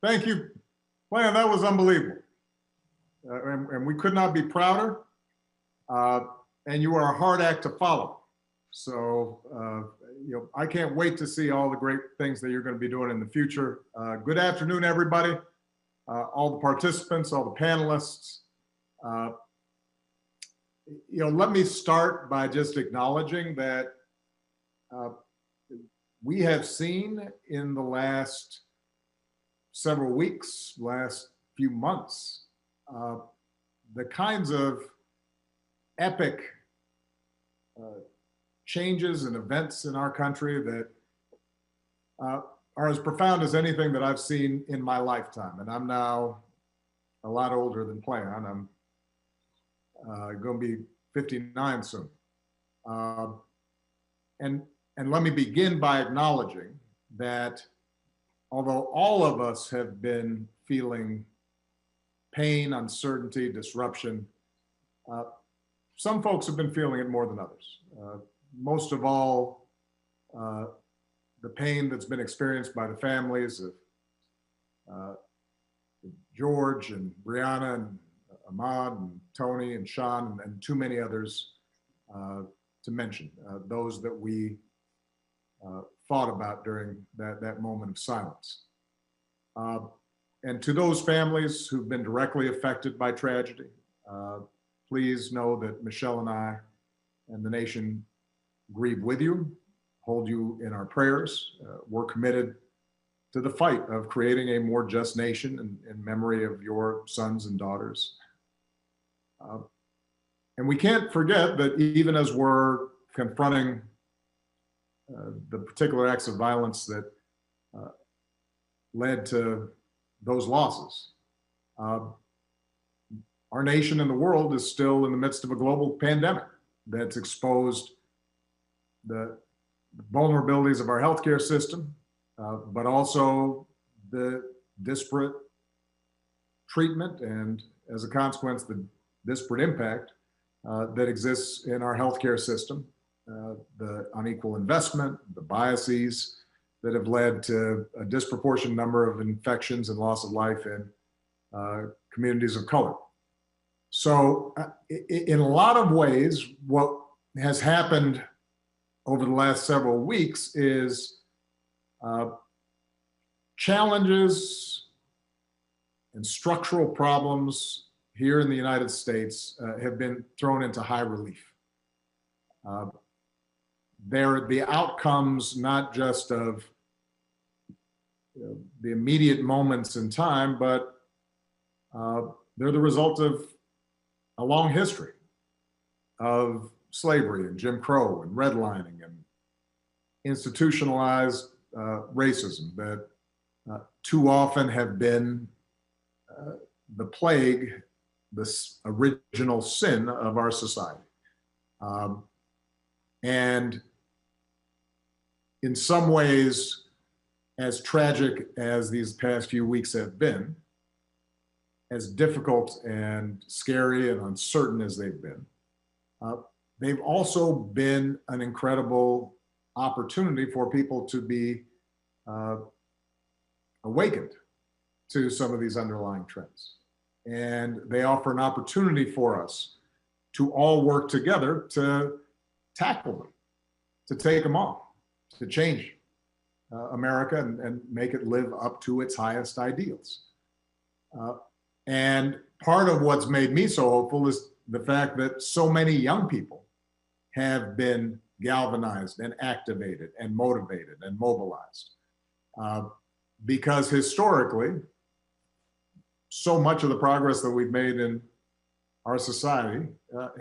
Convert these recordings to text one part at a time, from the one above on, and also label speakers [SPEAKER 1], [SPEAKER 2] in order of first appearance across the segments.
[SPEAKER 1] Thank you. Man, that was unbelievable. And we could not be prouder. And you are a hard act to follow. So, I can't wait to see all the great things that you're going to be doing in the future. Good afternoon, everybody. All the participants, all the panelists. Let me start by just acknowledging that we have seen in the last several weeks, last few months, the kinds of epic changes and events in our country that are as profound as anything that I've seen in my lifetime. And I'm now a lot older than planned. I'm going to be 59 soon. And let me begin by acknowledging that although all of us have been feeling pain, uncertainty, disruption, some folks have been feeling it more than others. Most of all, the pain that's been experienced by the families of George and Brianna and Ahmad and Tony and Sean and too many others to mention, those that we thought about during that moment of silence. And to those families who've been directly affected by tragedy, please know that Michelle and I and the nation grieve with you, hold you in our prayers. We're committed to the fight of creating a more just nation in memory of your sons and daughters. And we can't forget that even as we're confronting the particular acts of violence that led to those losses, our nation and the world is still in the midst of a global pandemic that's exposed the vulnerabilities of our healthcare system, but also the disparate treatment and, as a consequence, the disparate impact that exists in our healthcare system, the unequal investment, the biases that have led to a disproportionate number of infections and loss of life in communities of color. So in a lot of ways, what has happened over the last several weeks is challenges and structural problems here in the United States have been thrown into high relief. They're the outcomes not just of the immediate moments in time, but they're the result of a long history of slavery and Jim Crow and redlining and institutionalized racism that too often have been the plague, this original sin of our society. And in some ways, as tragic as these past few weeks have been, as difficult and scary and uncertain as they've been, they've also been an incredible opportunity for people to be awakened to some of these underlying trends. And they offer an opportunity for us to all work together to tackle them, to take them on, to change America and make it live up to its highest ideals. And part of what's made me so hopeful is the fact that so many young people have been galvanized and activated and motivated and mobilized. Because historically, so much of the progress that we've made in our society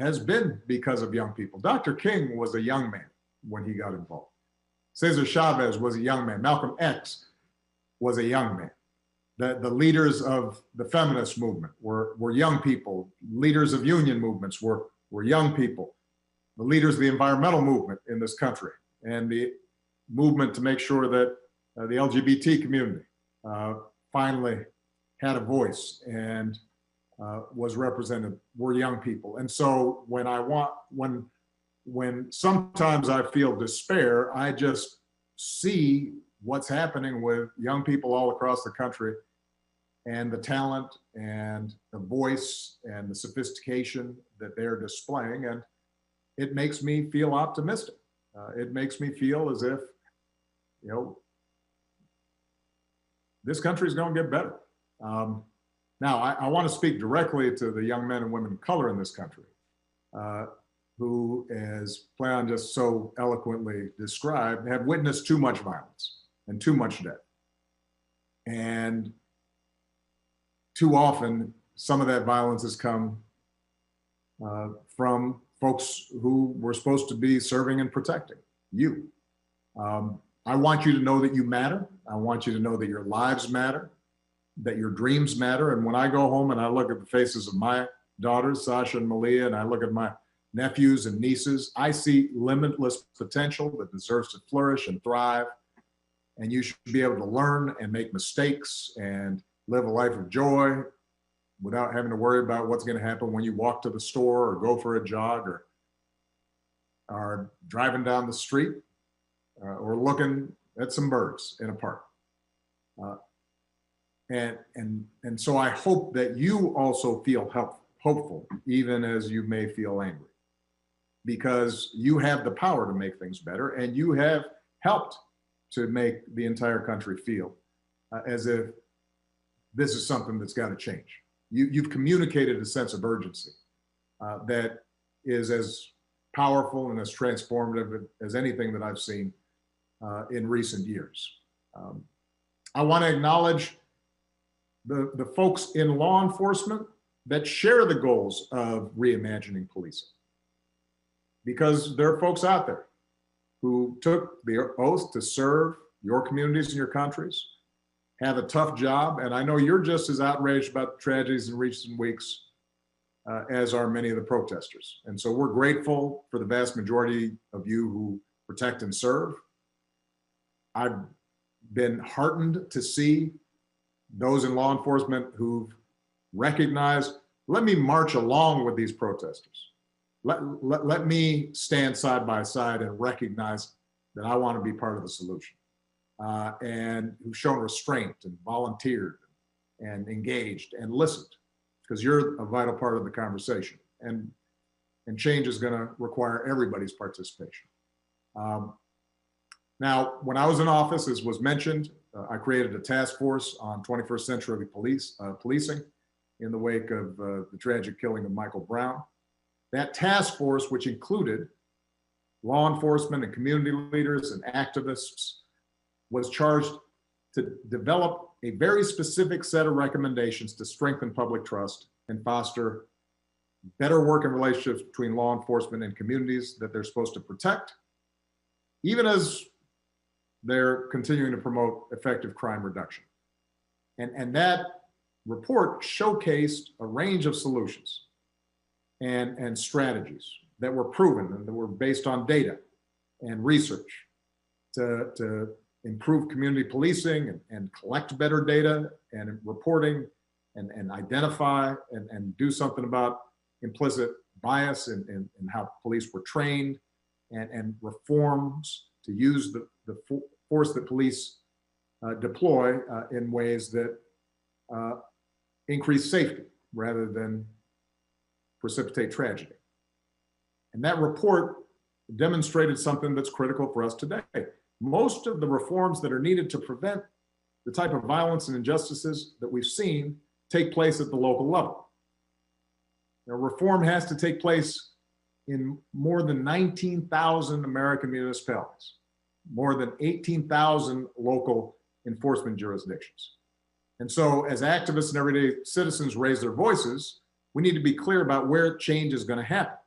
[SPEAKER 1] has been because of young people. Dr. King was a young man when he got involved. Cesar Chavez was a young man. Malcolm X was a young man. The leaders of the feminist movement were young people. Leaders of union movements were young people. The leaders of the environmental movement in this country and the movement to make sure that the LGBT community finally had a voice and was represented were young people. And so when sometimes I feel despair, I just see what's happening with young people all across the country and the talent and the voice and the sophistication that they're displaying. And it makes me feel optimistic. It makes me feel as if, you know, this country is going to get better. Now, I want to speak directly to the young men and women of color in this country, who, as Plan just so eloquently described, have witnessed too much violence and too much death. And too often, some of that violence has come from folks who were supposed to be serving and protecting you. I want you to know that you matter. I want you to know that your lives matter, that your dreams matter. And when I go home and I look at the faces of my daughters, Sasha and Malia, and I look at my nephews and nieces, I see limitless potential that deserves to flourish and thrive. And you should be able to learn and make mistakes and live a life of joy without having to worry about what's going to happen when you walk to the store or go for a jog or are driving down the street or looking at some birds in a park. And so I hope that you also feel hopeful, even as you may feel angry, because you have the power to make things better, and you have helped to make the entire country feel as if this is something that's got to change. You've communicated a sense of urgency that is as powerful and as transformative as anything that I've seen in recent years. I want to acknowledge the folks in law enforcement that share the goals of reimagining policing, because there are folks out there who took the oath to serve your communities and your countries, have a tough job, and I know you're just as outraged about the tragedies in recent weeks as are many of the protesters. And so we're grateful for the vast majority of you who protect and serve. I've been heartened to see those in law enforcement who've recognized, let me march along with these protesters. Let me stand side by side and recognize that I want to be part of the solution. And who've shown restraint and volunteered and engaged and listened, because you're a vital part of the conversation. And change is going to require everybody's participation. Now, when I was in office, as was mentioned, I created a task force on 21st century policing in the wake of the tragic killing of Michael Brown. That task force, which included law enforcement and community leaders and activists, was charged to develop a very specific set of recommendations to strengthen public trust and foster better working relationships between law enforcement and communities that they're supposed to protect, even as they're continuing to promote effective crime reduction. And that report showcased a range of solutions and strategies that were proven and that were based on data and research to improve community policing and collect better data and reporting and identify and do something about implicit bias in how police were trained and reforms to use the force that police deploy in ways that increase safety rather than precipitate tragedy. And that report demonstrated something that's critical for us today. Most of the reforms that are needed to prevent the type of violence and injustices that we've seen take place at the local level. Now, reform has to take place in more than 19,000 American municipalities, more than 18,000 local enforcement jurisdictions. And so as activists and everyday citizens raise their voices, we need to be clear about where change is going to happen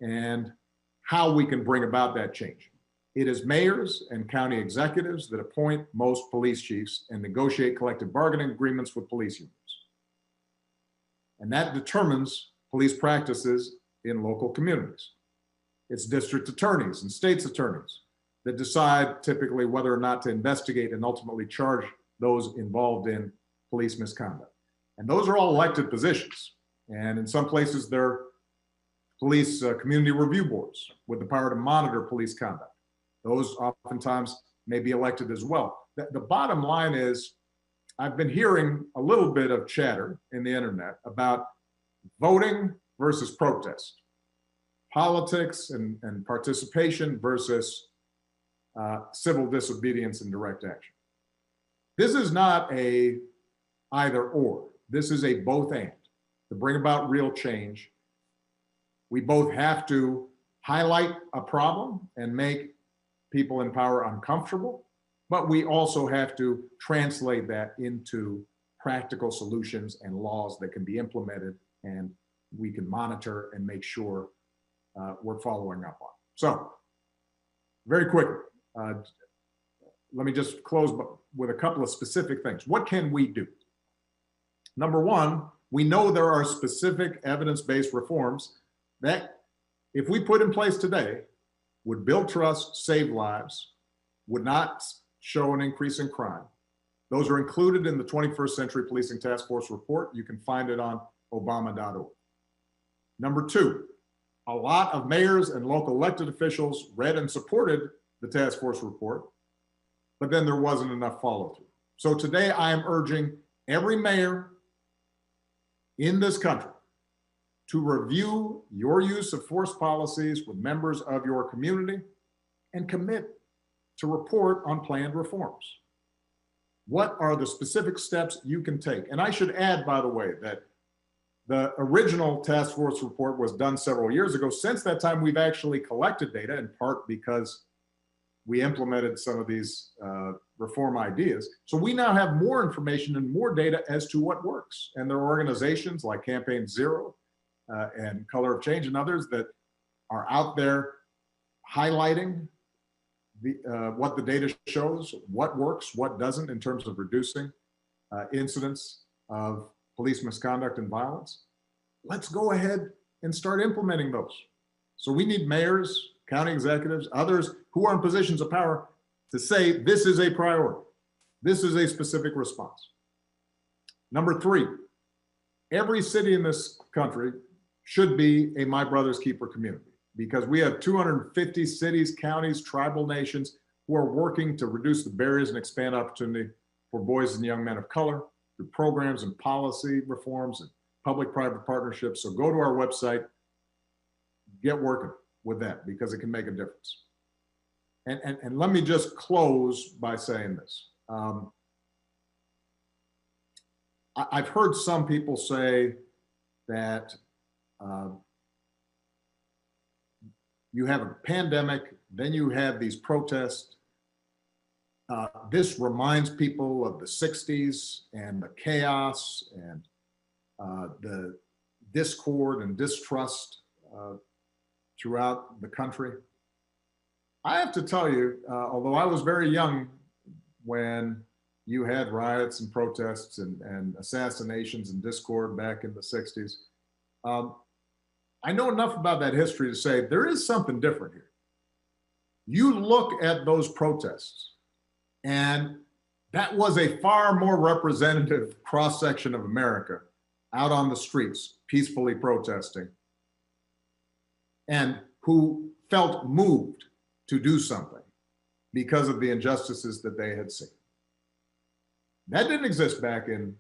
[SPEAKER 1] and how we can bring about that change. It is mayors and county executives that appoint most police chiefs and negotiate collective bargaining agreements with police unions. And that determines police practices in local communities. It's district attorneys and state's attorneys that decide typically whether or not to investigate and ultimately charge those involved in police misconduct. And those are all elected positions. And in some places, they're police community review boards with the power to monitor police conduct. Those oftentimes may be elected as well. The bottom line is I've been hearing a little bit of chatter in the internet about voting versus protest, politics and participation versus civil disobedience and direct action. This is not a either or. This is a both and. To bring about real change, we both have to highlight a problem and make people in power uncomfortable, but we also have to translate that into practical solutions and laws that can be implemented and we can monitor and make sure we're following up on. So, very quickly, let me just close with a couple of specific things. What can we do? Number one, we know there are specific evidence-based reforms that, if we put in place today, would build trust, save lives, would not show an increase in crime. Those are included in the 21st Century Policing Task Force report. You can find it on obama.org. Number two, a lot of mayors and local elected officials read and supported the task force report, but then there wasn't enough follow-through. So today I am urging every mayor in this country to review your use of force policies with members of your community and commit to report on planned reforms. What are the specific steps you can take? And I should add, by the way, that the original task force report was done several years ago. Since that time, we've actually collected data, in part because we implemented some of these reform ideas. So we now have more information and more data as to what works. And there are organizations like Campaign Zero and Color of Change and others that are out there highlighting what the data shows, what works, what doesn't in terms of reducing incidents of police misconduct and violence. Let's go ahead and start implementing those. So we need mayors, county executives, others who are in positions of power to say, this is a priority. This is a specific response. Number three, every city in this country should be a My Brother's Keeper community, because we have 250 cities, counties, tribal nations who are working to reduce the barriers and expand opportunity for boys and young men of color through programs and policy reforms and public-private partnerships. So go to our website, get working with that, because it can make a difference. And let me just close by saying this. I've heard some people say that you have a pandemic, then you have these protests. This reminds people of the 60s and the chaos and the discord and distrust throughout the country. I have to tell you, although I was very young when you had riots and protests and assassinations and discord back in the 60s, I know enough about that history to say there is something different here. You look at those protests, and that was a far more representative cross-section of America out on the streets, peacefully protesting, and who felt moved to do something because of the injustices that they had seen. That didn't exist back in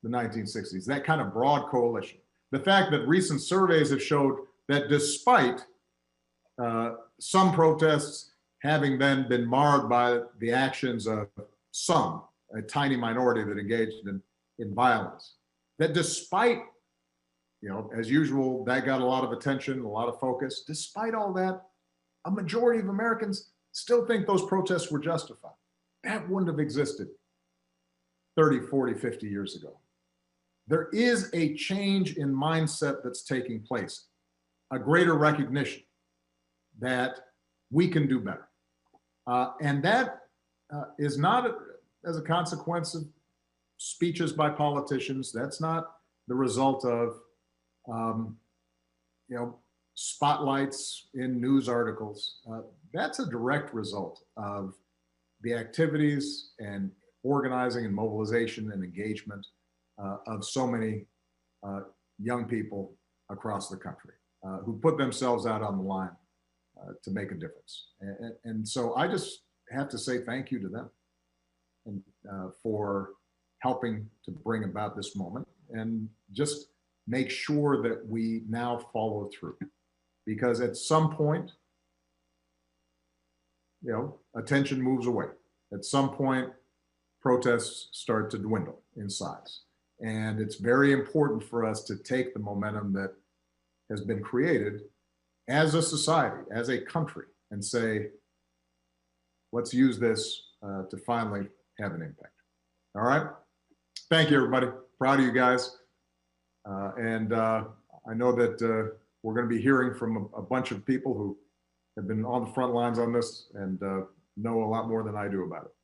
[SPEAKER 1] the 1960s, that kind of broad coalition. The fact that recent surveys have showed that despite some protests having then been marred by the actions of some, a tiny minority that engaged in violence, that despite, as usual, that got a lot of attention, a lot of focus, despite all that, a majority of Americans still think those protests were justified. That wouldn't have existed 30, 40, 50 years ago. There is a change in mindset that's taking place, a greater recognition that we can do better. And that is not as a consequence of speeches by politicians. That's not the result of, spotlights in news articles. That's a direct result of the activities and organizing and mobilization and engagement of so many young people across the country who put themselves out on the line to make a difference. And so I just have to say thank you to them and for helping to bring about this moment, and just make sure that we now follow through. Because at some point, you know, attention moves away. At some point, protests start to dwindle in size. And it's very important for us to take the momentum that has been created as a society, as a country, and say, let's use this to finally have an impact. All right? Thank you, everybody. Proud of you guys. And I know that we're going to be hearing from a bunch of people who have been on the front lines on this and know a lot more than I do about it.